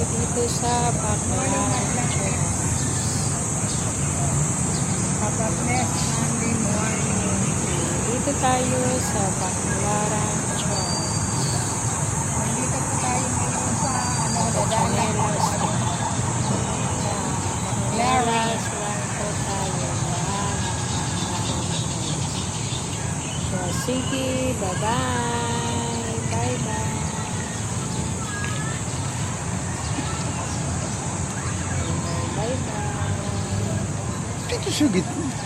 dito sa Baclaran Church. Kapatnes, Monday morning. Dito tayo sa Baclaran Church. Nandito po tayo ngayon sa dadaanan po Chanelas. kami. Chanelas lang po tayo. So, sige, bye-bye. Bye-bye. Bye-bye. Dito sa gitna.